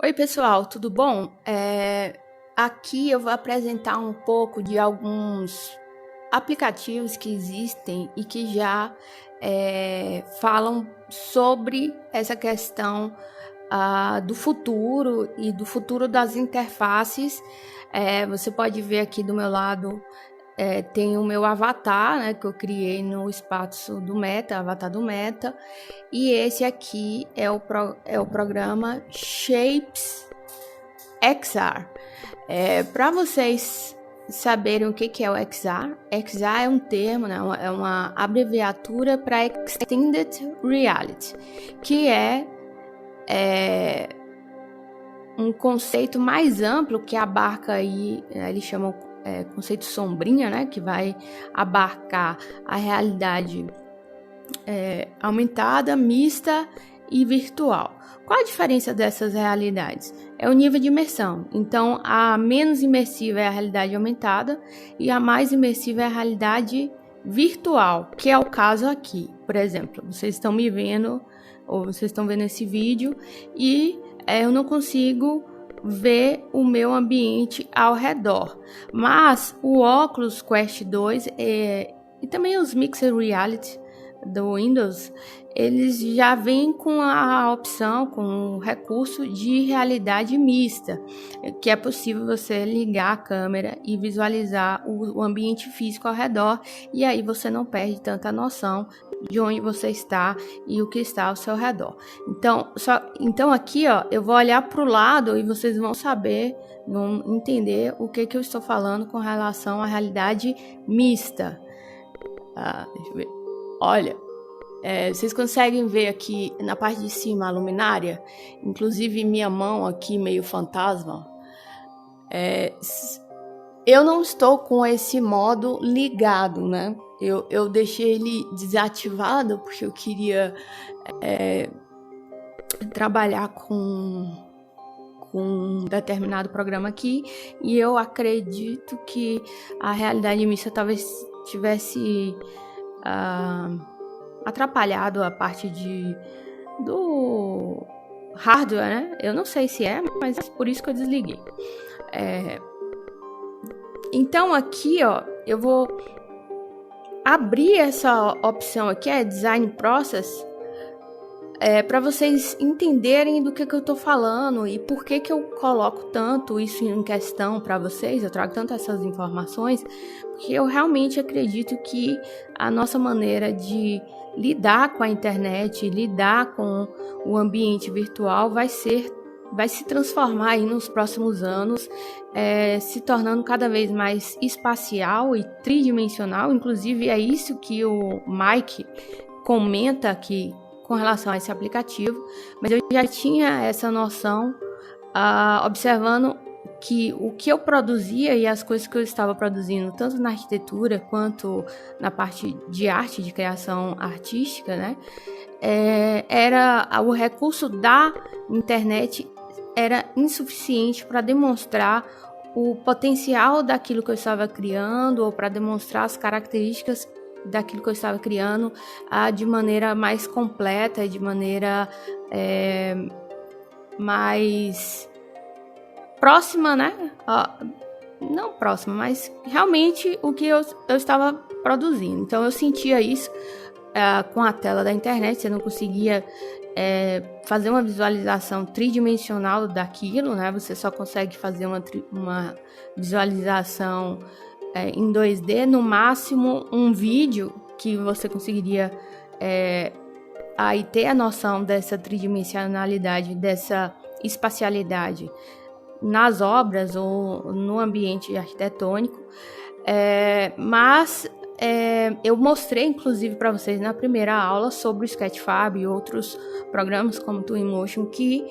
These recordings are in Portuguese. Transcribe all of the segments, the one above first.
Oi, pessoal, tudo bom? Aqui eu vou apresentar um pouco de alguns aplicativos que existem e que já falam sobre essa questão do futuro e do futuro das interfaces. Você pode ver aqui do meu lado, tem o meu avatar, né, que eu criei no espaço do Meta, avatar do Meta, e esse aqui é o programa Shapes XR. Para vocês saberem o que é o XR, XR é um termo, né, é uma abreviatura para Extended Reality, que é um conceito mais amplo que abarca aí, eles chamam conceito sombrinha, né, que vai abarcar a realidade aumentada, mista e virtual. Qual a diferença dessas realidades? É o nível de imersão. Então, a menos imersiva é a realidade aumentada e a mais imersiva é a realidade virtual, que é o caso aqui. Por exemplo, vocês estão me vendo, ou vocês estão vendo esse vídeo, e eu não consigo ver o meu ambiente ao redor. Mas o Oculus Quest 2 e também os Mixed Reality do Windows, eles já vêm com a opção, com o recurso de realidade mista, que é possível você ligar a câmera e visualizar o ambiente físico ao redor, e aí você não perde tanta noção de onde você está e o que está ao seu redor. Então aqui, ó, eu vou olhar para o lado e vocês vão saber, vão entender o que eu estou falando com relação à realidade mista. Deixa eu ver. Olha, vocês conseguem ver aqui na parte de cima a luminária? Inclusive minha mão aqui meio fantasma. Eu não estou com esse modo ligado, né? Eu deixei ele desativado porque eu queria trabalhar com um determinado programa aqui, e eu acredito que a realidade mista talvez tivesse atrapalhado a parte do hardware, né? Eu não sei se mas é por isso que eu desliguei. Então aqui, ó, eu vou abrir essa opção aqui, Design Process, para vocês entenderem do que eu estou falando e por que eu coloco tanto isso em questão para vocês, eu trago tanto essas informações, porque eu realmente acredito que a nossa maneira de lidar com a internet, lidar com o ambiente virtual vai se transformar aí nos próximos anos, se tornando cada vez mais espacial e tridimensional. Inclusive é isso que o Mike comenta aqui com relação a esse aplicativo, mas eu já tinha essa noção observando que o que eu produzia e as coisas que eu estava produzindo, tanto na arquitetura quanto na parte de arte, de criação artística, né, era o recurso da internet era insuficiente para demonstrar o potencial daquilo que eu estava criando ou para demonstrar as características daquilo que eu estava criando de maneira mais completa, de maneira mais próxima, né? Não próxima, mas realmente o que eu estava produzindo. Então eu sentia isso com a tela da internet, você não conseguia fazer uma visualização tridimensional daquilo, né? Você só consegue fazer uma visualização em 2D, no máximo um vídeo que você conseguiria aí ter a noção dessa tridimensionalidade, dessa espacialidade nas obras ou no ambiente arquitetônico, mas eu mostrei inclusive para vocês na primeira aula sobre o Sketchfab e outros programas como Twinmotion que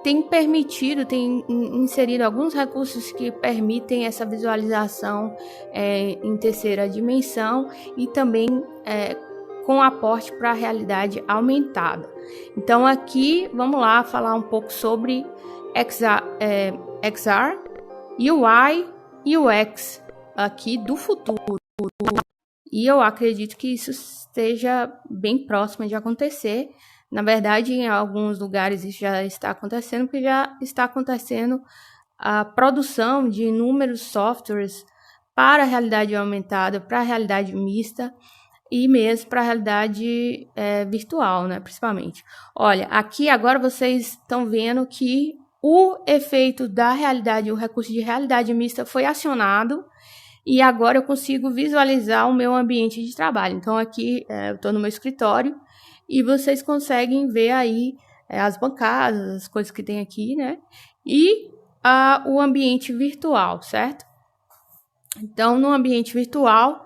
tem inserido alguns recursos que permitem essa visualização em terceira dimensão e também com aporte para a realidade aumentada. Então aqui, vamos lá falar um pouco sobre XR, UI e UX aqui do futuro. E eu acredito que isso esteja bem próximo de acontecer, Na verdade, em alguns lugares isso já está acontecendo, porque já está acontecendo a produção de inúmeros softwares para a realidade aumentada, para a realidade mista e mesmo para a realidade virtual, né, principalmente. Olha, aqui agora vocês estão vendo que o efeito da realidade, o recurso de realidade mista foi acionado e agora eu consigo visualizar o meu ambiente de trabalho. Então aqui eu estou no meu escritório e vocês conseguem ver aí as bancadas, as coisas que tem aqui, né? E o ambiente virtual, certo? Então, no ambiente virtual,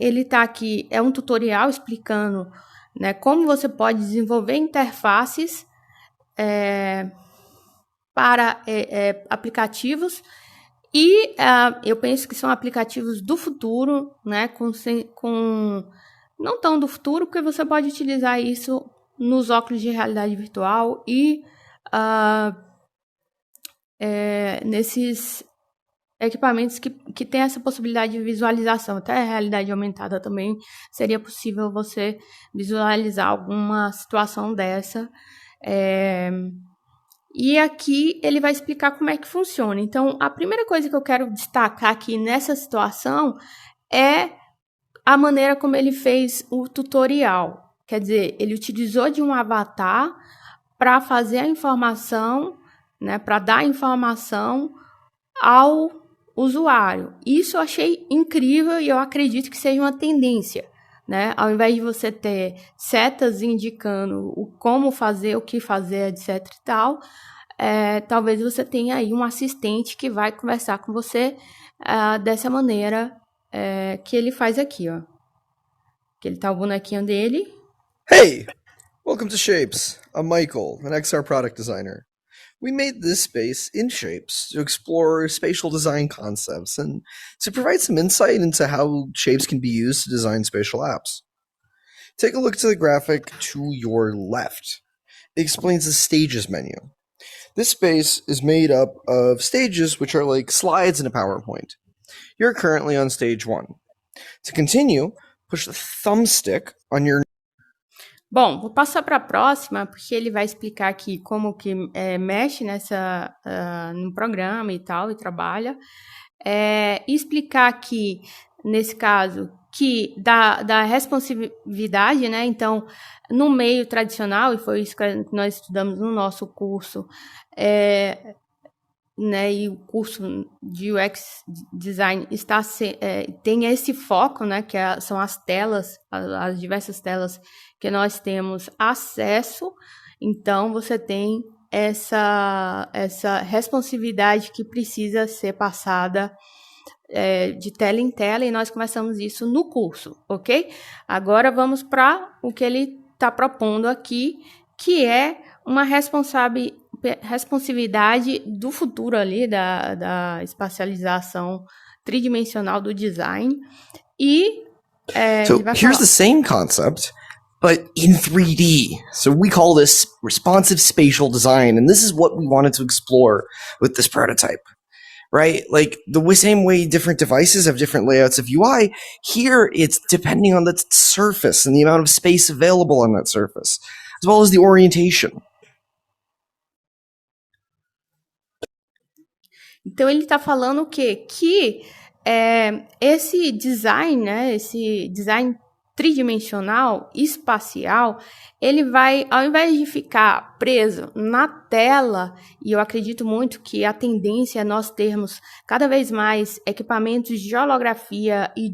ele está aqui, é um tutorial explicando, né, como você pode desenvolver interfaces para aplicativos e eu penso que são aplicativos do futuro, né, com não tão do futuro, porque você pode utilizar isso nos óculos de realidade virtual e nesses equipamentos que tem essa possibilidade de visualização. Até a realidade aumentada também seria possível você visualizar alguma situação dessa. E aqui ele vai explicar como é que funciona. Então, a primeira coisa que eu quero destacar aqui nessa situação é a maneira como ele fez o tutorial. Quer dizer, ele utilizou de um avatar para fazer a informação, né, para dar informação ao usuário. Isso eu achei incrível e eu acredito que seja uma tendência, né? Ao invés de você ter setas indicando como fazer, o que fazer, etc e tal, talvez você tenha aí um assistente que vai conversar com você dessa maneira que ele faz aqui, ó. Que ele tá o bonequinho dele. Hey, welcome to Shapes. I'm Michael, an XR product designer. We made this space in Shapes to explore spatial design concepts and to provide some insight into how Shapes can be used to design spatial apps. Take a look to the graphic to your left. It explains the Stages menu. This space is made up of stages which are like slides in a PowerPoint. You're currently on stage 1. To continue, push the thumbstick on your... Bom, vou passar para a próxima, porque ele vai explicar aqui como que mexe no programa e tal, e trabalha. Explicar aqui, nesse caso, que da responsividade, né? Então, no meio tradicional, e foi isso que nós estudamos no nosso curso, né, e o curso de UX Design tem esse foco, né, que são as telas, as diversas telas que nós temos acesso. Então, você tem essa responsividade que precisa ser passada de tela em tela, e nós conversamos isso no curso, ok? Agora vamos para o que ele está propondo aqui, que é uma responsividade do futuro ali, da espacialização tridimensional do design. E So here's the same concept, but in 3D. So we call this responsive spatial design, and this is what we wanted to explore with this prototype. Right? Like the same way different devices have different layouts of UI, here it's depending on the surface and the amount of space available on that surface, as well as the orientation. Então ele está falando o quê? Que esse design, né, esse design tridimensional, espacial, ele vai, ao invés de ficar preso na tela, e eu acredito muito que a tendência é nós termos cada vez mais equipamentos de holografia e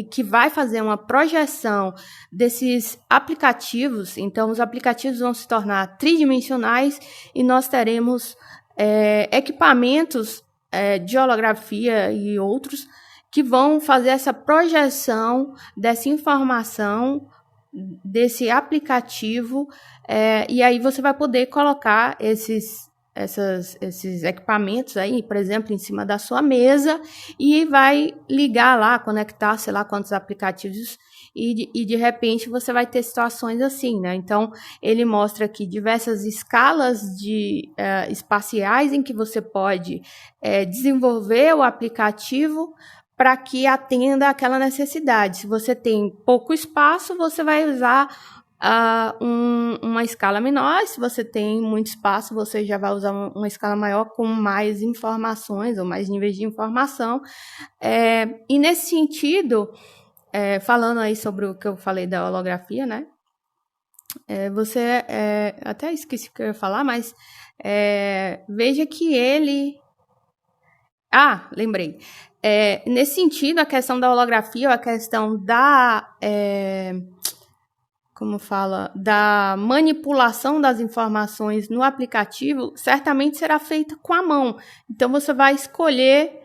que vai fazer uma projeção desses aplicativos. Então, os aplicativos vão se tornar tridimensionais e nós teremos equipamentos de holografia e outros que vão fazer essa projeção dessa informação, desse aplicativo, e aí você vai poder colocar esses equipamentos aí, por exemplo, em cima da sua mesa, e vai ligar lá, conectar, sei lá quantos aplicativos, e de repente você vai ter situações assim, né? Então, ele mostra aqui diversas escalas espaciais em que você pode desenvolver o aplicativo para que atenda aquela necessidade. Se você tem pouco espaço, você vai usar uma escala menor. Se você tem muito espaço, você já vai usar uma escala maior com mais informações ou mais níveis de informação. E nesse sentido, falando aí sobre o que eu falei da holografia, né? Você até esqueci o que eu ia falar, mas veja que ele... lembrei. Nesse sentido, a questão da holografia, ou a questão da... da manipulação das informações no aplicativo, certamente será feita com a mão. Então, você vai escolher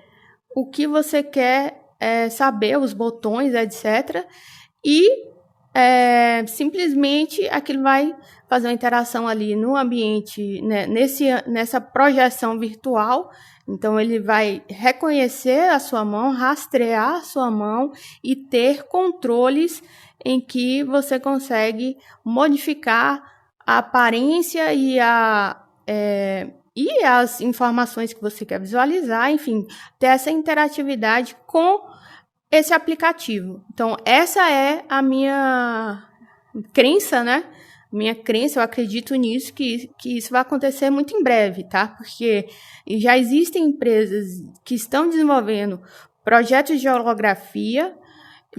o que você quer saber, os botões, etc. E simplesmente aquilo vai fazer uma interação ali no ambiente, né, nessa projeção virtual. Então, ele vai reconhecer a sua mão, rastrear a sua mão e ter controles em que você consegue modificar a aparência e as informações que você quer visualizar, enfim, ter essa interatividade com esse aplicativo. Então, essa é a minha crença, né? Minha crença, eu acredito nisso, que isso vai acontecer muito em breve, tá? Porque já existem empresas que estão desenvolvendo projetos de holografia,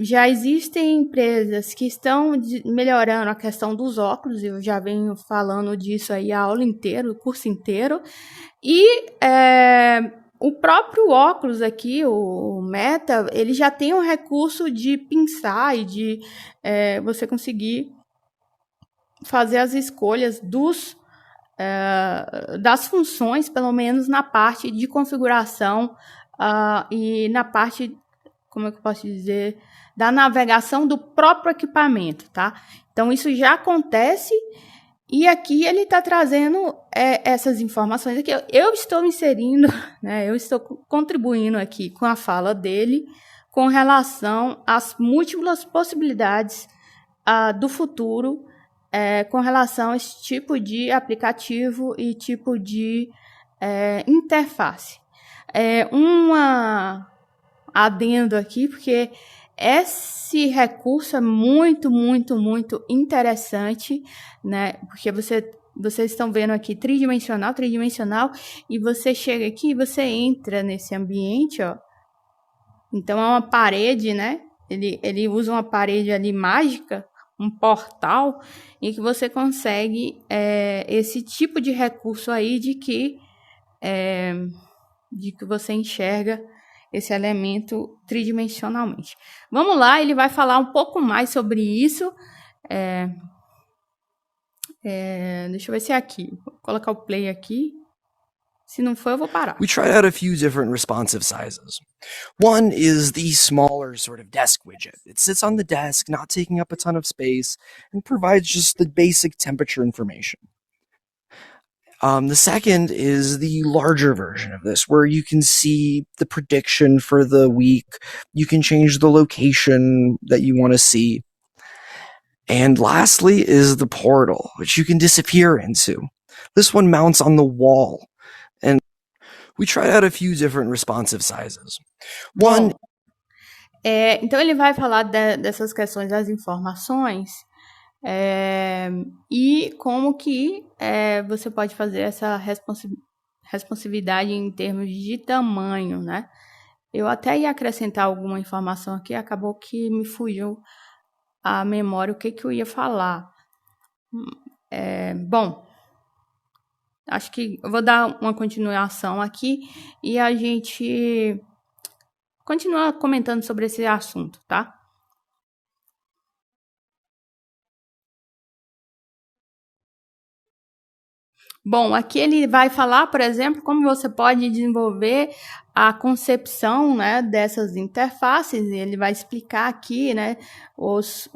já existem empresas que estão melhorando a questão dos óculos, eu já venho falando disso aí a aula inteira, o curso inteiro, e o próprio óculos aqui, o Meta, ele já tem um recurso de pinçar e de você conseguir fazer as escolhas das funções, pelo menos na parte de configuração e na parte, como é que eu posso dizer, da navegação do próprio equipamento, tá? Então, isso já acontece e aqui ele está trazendo essas informações aqui. Eu estou inserindo, né, eu estou contribuindo aqui com a fala dele com relação às múltiplas possibilidades do futuro com relação a esse tipo de aplicativo e tipo de interface. Adendo aqui, porque esse recurso é muito, muito, muito interessante, né? Porque vocês estão vendo aqui tridimensional, e você chega aqui e você entra nesse ambiente, ó. Então, é uma parede, né? Ele usa uma parede ali mágica, um portal, em que você consegue esse tipo de recurso aí de que você enxerga esse elemento tridimensionalmente. Vamos lá, ele vai falar um pouco mais sobre isso. Deixa eu ver se é aqui. Vou colocar o play aqui. Se não for, eu vou parar. We tried out a few different responsive sizes. One is the smaller sort of desk widget. It sits on the desk, not taking up a ton of space, and provides just the basic temperature information. The second is the larger version of this, where you can see the prediction for the week. You can change the location that you want to see. And lastly is the portal, which you can disappear into. This one mounts on the wall. And we tried out a few different responsive sizes. One... Então ele vai falar dessas questões das informações e como que você pode fazer essa responsividade em termos de tamanho, né? Eu até ia acrescentar alguma informação aqui, acabou que me fugiu a memória o que eu ia falar. Bom, acho que eu vou dar uma continuação aqui e a gente continua comentando sobre esse assunto, tá? Bom, aqui ele vai falar, por exemplo, como você pode desenvolver a concepção, né, dessas interfaces. Ele vai explicar aqui, né, os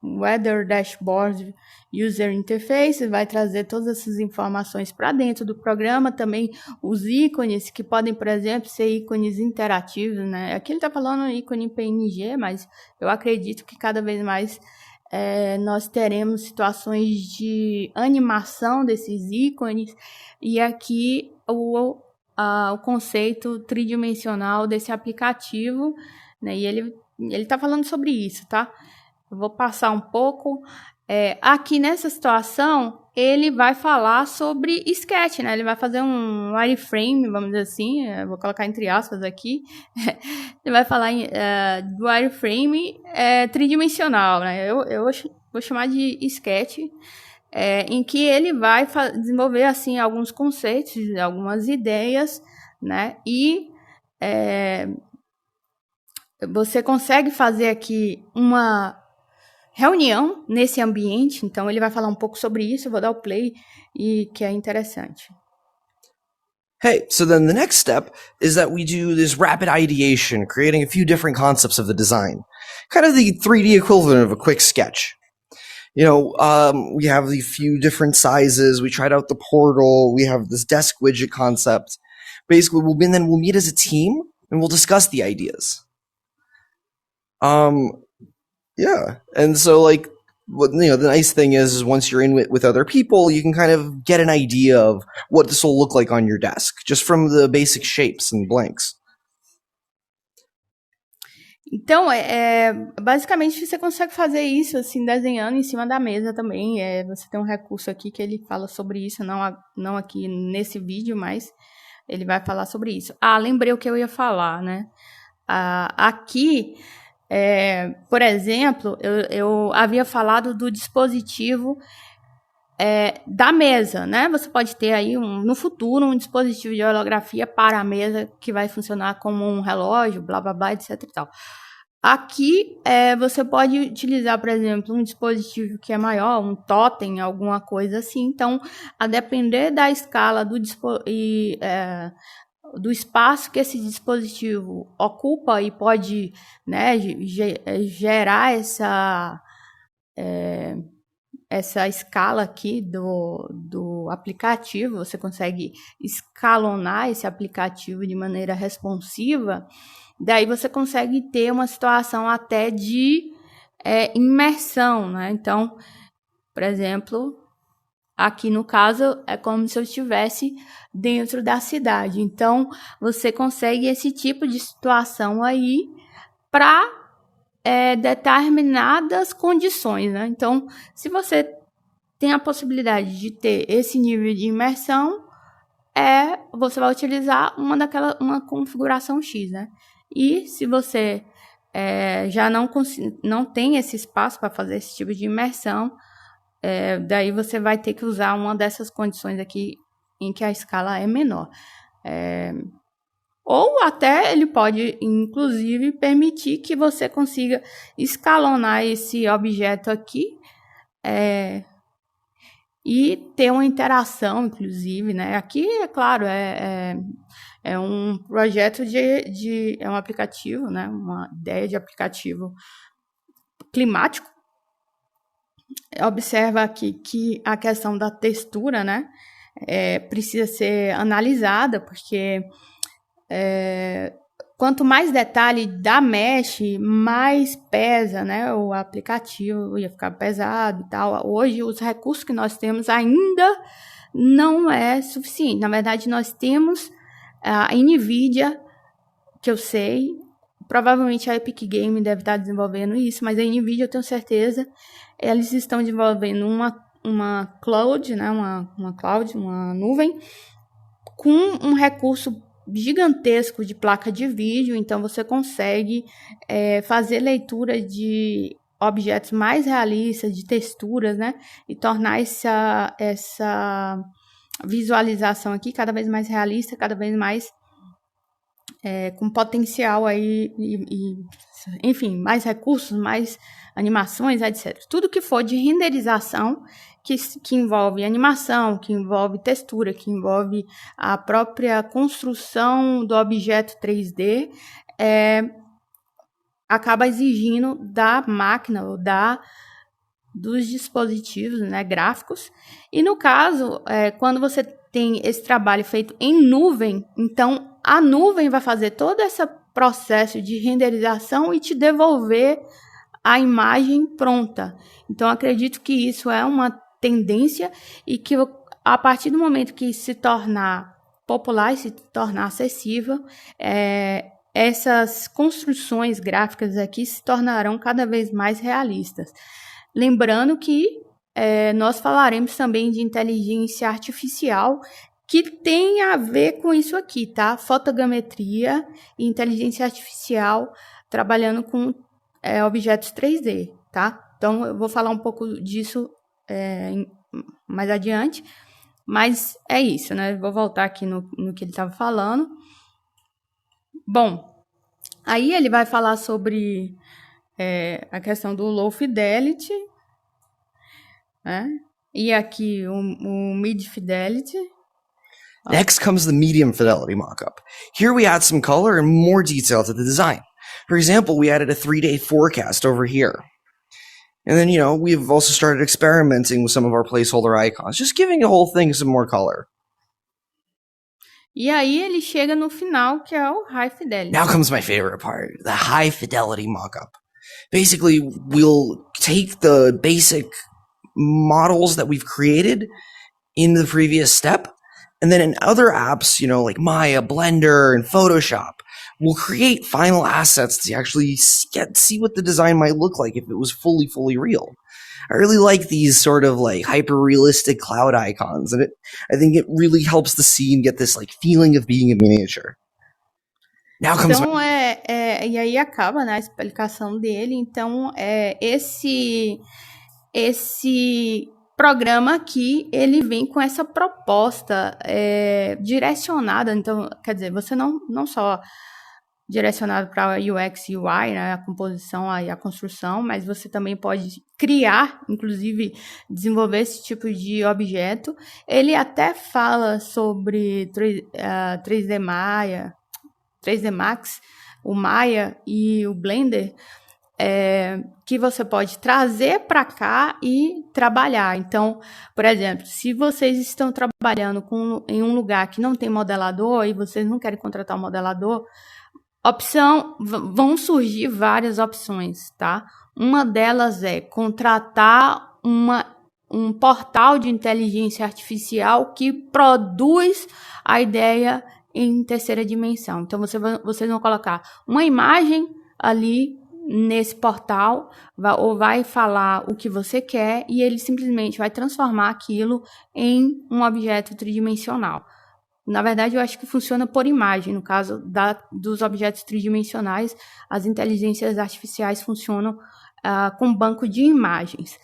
Weather Dashboard User Interface, vai trazer todas essas informações para dentro do programa, também os ícones, que podem, por exemplo, ser ícones interativos, né? Aqui ele está falando ícone PNG, mas eu acredito que cada vez mais nós teremos situações de animação desses ícones, e aqui o conceito tridimensional desse aplicativo, né? E ele está falando sobre isso, tá? Eu vou passar um pouco. Aqui nessa situação, ele vai falar sobre sketch, né? Ele vai fazer um wireframe, vamos dizer assim, vou colocar entre aspas aqui. Ele vai falar do wireframe tridimensional, né? Eu vou chamar de sketch, em que ele vai desenvolver assim alguns conceitos, algumas ideias, né? E você consegue fazer aqui uma reunião nesse ambiente, então ele vai falar um pouco sobre isso, eu vou dar o play, e que é interessante. Hey, so then the next step is that we do this rapid ideation, creating a few different concepts of the design. Kind of the 3D equivalent of a quick sketch. We have the few different sizes, we tried out the portal, we have this desk widget concept. Basically, we'll meet as a team, and we'll discuss the ideas. Yeah, and so the nice thing is once you're in with other people, you can kind of get an idea of what this will look like on your desk, just from the basic shapes and blanks. Então, basicamente você consegue fazer isso assim, desenhando em cima da mesa também. Você tem um recurso aqui que ele fala sobre isso, não aqui nesse vídeo, mas ele vai falar sobre isso. Lembrei o que eu ia falar, né? Aqui, por exemplo, eu havia falado do dispositivo da mesa, né? Você pode ter aí no futuro um dispositivo de holografia para a mesa que vai funcionar como um relógio, blá blá blá, etc e tal. Aqui você pode utilizar, por exemplo, um dispositivo que é maior, um totem, alguma coisa assim. Então, a depender da escala do espaço que esse dispositivo ocupa e pode, né, gerar essa escala aqui do aplicativo, você consegue escalonar esse aplicativo de maneira responsiva, daí você consegue ter uma situação até de imersão, né? Então, por exemplo, aqui no caso é como se eu estivesse dentro da cidade. Então, você consegue esse tipo de situação aí para determinadas condições, né? Então, se você tem a possibilidade de ter esse nível de imersão, você vai utilizar uma configuração X, né? E se você já não tem esse espaço para fazer esse tipo de imersão, daí você vai ter que usar uma dessas condições aqui em que a escala é menor. Ou até ele pode, inclusive, permitir que você consiga escalonar esse objeto aqui e ter uma interação, inclusive, né? Aqui, é claro, é um projeto é um aplicativo, né? Uma ideia de aplicativo climático. Observa aqui que a questão da textura, né? Precisa ser analisada, porque quanto mais detalhe da mesh, mais pesa, né? O aplicativo ia ficar pesado e tal. Hoje, os recursos que nós temos ainda não é suficiente. Na verdade, nós temos a NVIDIA, que eu sei, provavelmente a Epic Game deve estar desenvolvendo isso, mas a NVIDIA, eu tenho certeza, eles estão desenvolvendo uma cloud, né? Uma nuvem, com um recurso gigantesco de placa de vídeo, então você consegue fazer leitura de objetos mais realistas, de texturas, né? E tornar essa visualização aqui cada vez mais realista, cada vez mais com potencial aí, enfim, mais recursos, mais animações, etc. Tudo que for de renderização, que envolve animação, que envolve textura, que envolve a própria construção do objeto 3D, acaba exigindo da máquina ou dos dispositivos, né, gráficos. E no caso, quando você tem esse trabalho feito em nuvem, então a nuvem vai fazer todo esse processo de renderização e te devolver a imagem pronta. Então, acredito que isso é uma tendência e que a partir do momento que se tornar popular e se tornar acessível, essas construções gráficas aqui se tornarão cada vez mais realistas. Lembrando que nós falaremos também de inteligência artificial, que tem a ver com isso aqui, tá? Fotogrametria e inteligência artificial trabalhando com objetos 3D, tá? Então, eu vou falar um pouco disso mais adiante, mas é isso, né? Vou voltar aqui no que ele estava falando. Bom, aí ele vai falar sobre a questão do low fidelity, né? E aqui o mid fidelity. Next comes the medium fidelity mockup. Here we add some color and more detail to the design. For example, we added a 3-day forecast over here. And then, we've also started experimenting with some of our placeholder icons, just giving the whole thing some more color. E aí ele chega no final, que é o high fidelity. Now comes my favorite part, the high fidelity mockup. Basically, we'll take the basic models that we've created in the previous step, and then in other apps, like Maya, Blender, and Photoshop, we'll create final assets to actually see what the design might look like if it was fully real. I really like these sort of like hyper-realistic cloud icons, and I think it really helps the scene get this like feeling of being a miniature. Now comes então, e aí acaba, né, a explicação dele. Então, esse programa aqui, ele vem com essa proposta direcionada. Então, quer dizer, você não só direcionado para UX e UI, né, a composição e a construção, mas você também pode criar, inclusive desenvolver esse tipo de objeto. Ele até fala sobre 3D Maya, 3D Max, o Maya e o Blender, que você pode trazer para cá e trabalhar. Então, por exemplo, se vocês estão trabalhando em um lugar que não tem modelador e vocês não querem contratar um modelador, vão surgir várias opções, tá? Uma delas é contratar um portal de inteligência artificial que produz a ideia em terceira dimensão. Então, vocês vão colocar uma imagem ali nesse portal, vai falar o que você quer e ele simplesmente vai transformar aquilo em um objeto tridimensional. Na verdade, eu acho que funciona por imagem. No caso dos objetos tridimensionais, as inteligências artificiais funcionam com banco de imagens.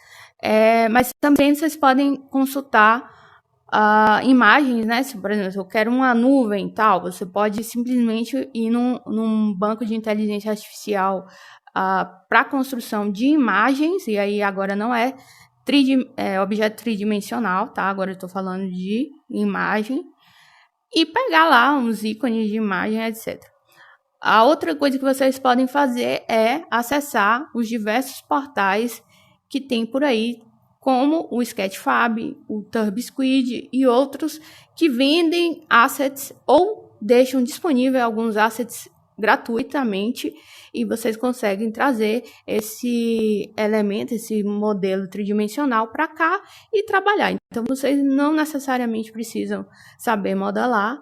Mas também vocês podem consultar imagens, né? Se, por exemplo, eu quero uma nuvem e tal, você pode simplesmente ir num banco de inteligência artificial para construção de imagens, e aí agora não é objeto tridimensional, tá? Agora eu estou falando de imagem. E pegar lá uns ícones de imagem, etc. A outra coisa que vocês podem fazer é acessar os diversos portais que tem por aí, como o Sketchfab, o TurboSquid e outros que vendem assets ou deixam disponível alguns assets gratuitamente e vocês conseguem trazer esse elemento, esse modelo tridimensional para cá e trabalhar. Então, vocês não necessariamente precisam saber modelar,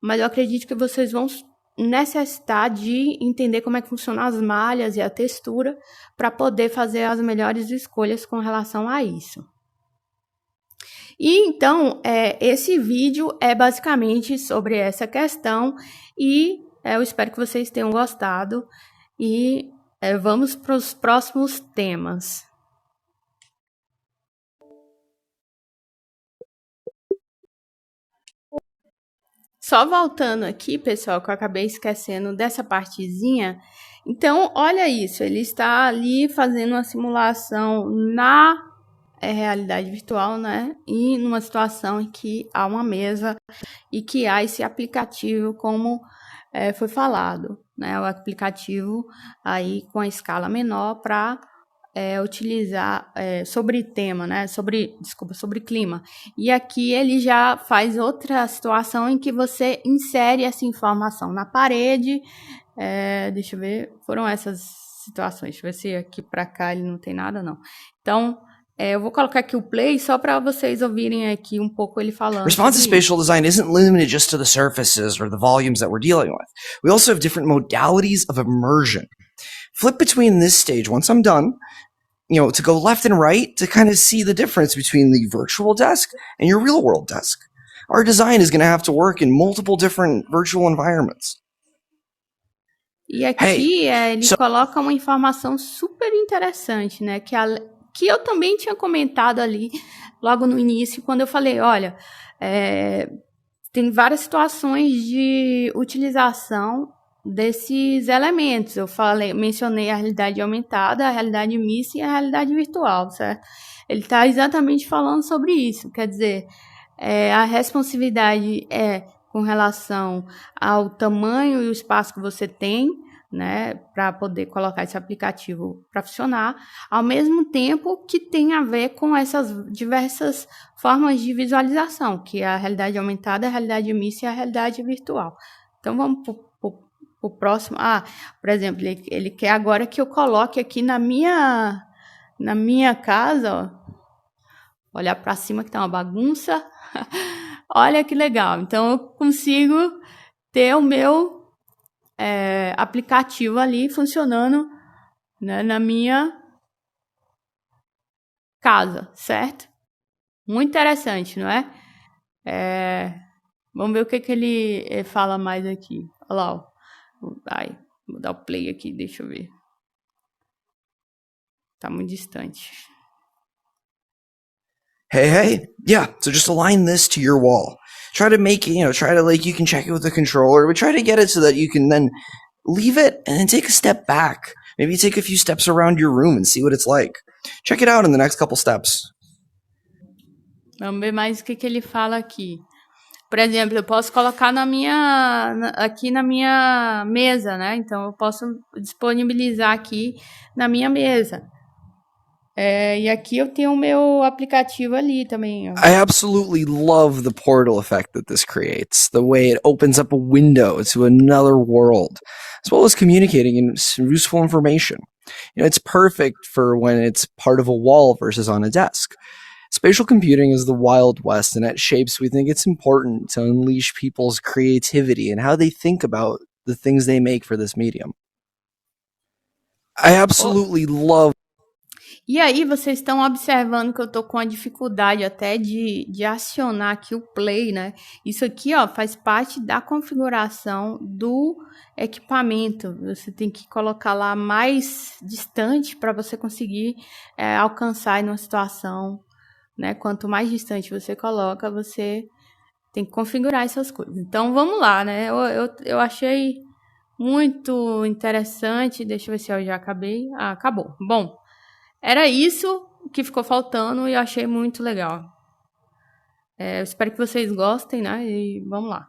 mas eu acredito que vocês vão necessitar de entender como é que funcionam as malhas e a textura para poder fazer as melhores escolhas com relação a isso. E então, esse vídeo é basicamente sobre essa questão e eu espero que vocês tenham gostado e vamos para os próximos temas. Só voltando aqui, pessoal, que eu acabei esquecendo dessa partezinha. Então, olha isso, ele está ali fazendo uma simulação na realidade virtual, né? E numa situação em que há uma mesa e que há esse aplicativo como foi falado, né? O aplicativo aí com a escala menor para utilizar sobre tema, né? Sobre clima. E aqui ele já faz outra situação em que você insere essa informação na parede. Deixa eu ver, foram essas situações. Deixa eu ver se aqui para cá ele não tem nada, não. Então, Eu vou colocar aqui o play só para vocês ouvirem aqui um pouco ele falando. Responsive sobre spatial design isn't limited just to the surfaces or the volumes that we're dealing with. We also have different modalities of immersion. Flip between this stage once I'm done, to go left and right to kind of see the difference between the virtual desk and your real world desk. Our design is going to have to work in multiple different virtual environments. E aqui ele coloca uma informação super interessante, né? Que eu também tinha comentado ali logo no início, quando eu falei, olha, tem várias situações de utilização desses elementos. Eu mencionei a realidade aumentada, a realidade mista e a realidade virtual, certo? Ele está exatamente falando sobre isso, quer dizer, a responsividade com relação ao tamanho e o espaço que você tem, né, para poder colocar esse aplicativo para funcionar, ao mesmo tempo que tem a ver com essas diversas formas de visualização, que é a realidade aumentada, a realidade mista e a realidade virtual. Então, vamos para o próximo. Por exemplo, ele quer agora que eu coloque aqui na minha casa, ó, olhar para cima que tá uma bagunça. Olha que legal. Então, eu consigo ter o meu aplicativo ali funcionando, né, na minha casa, certo? Muito interessante, não é? Vamos ver o que ele fala mais aqui. Olha lá, ó. Vou dar o play aqui, deixa eu ver. Tá muito distante. Hey, yeah, so just align this to your wall. Try to make it, you can check it with the controller, but try to get it so that you can then leave it and then take a step back. Maybe take a few steps around your room and see what it's like. Check it out in the next couple steps. Vamos ver mais o que ele fala aqui. Por exemplo, eu posso colocar aqui na minha mesa, né? Então, eu posso disponibilizar aqui na minha mesa. E aqui eu tenho o meu aplicativo ali também. Ó. I absolutely love the portal effect that this creates, the way it opens up a window to another world, as well as communicating useful information. It's perfect for when it's part of a wall versus on a desk. Spatial computing is the Wild West, and at Shapes, we think it's important to unleash people's creativity and how they think about the things they make for this medium. I absolutely love. E aí, vocês estão observando que eu tô com a dificuldade até de acionar aqui o play, né? Isso aqui, ó, faz parte da configuração do equipamento. Você tem que colocar lá mais distante para você conseguir alcançar em uma situação, né? Quanto mais distante você coloca, você tem que configurar essas coisas. Então, vamos lá, né? Eu achei muito interessante. Deixa eu ver se eu já acabei. Acabou. Bom, era isso que ficou faltando e eu achei muito legal. Eu espero que vocês gostem, né? E vamos lá.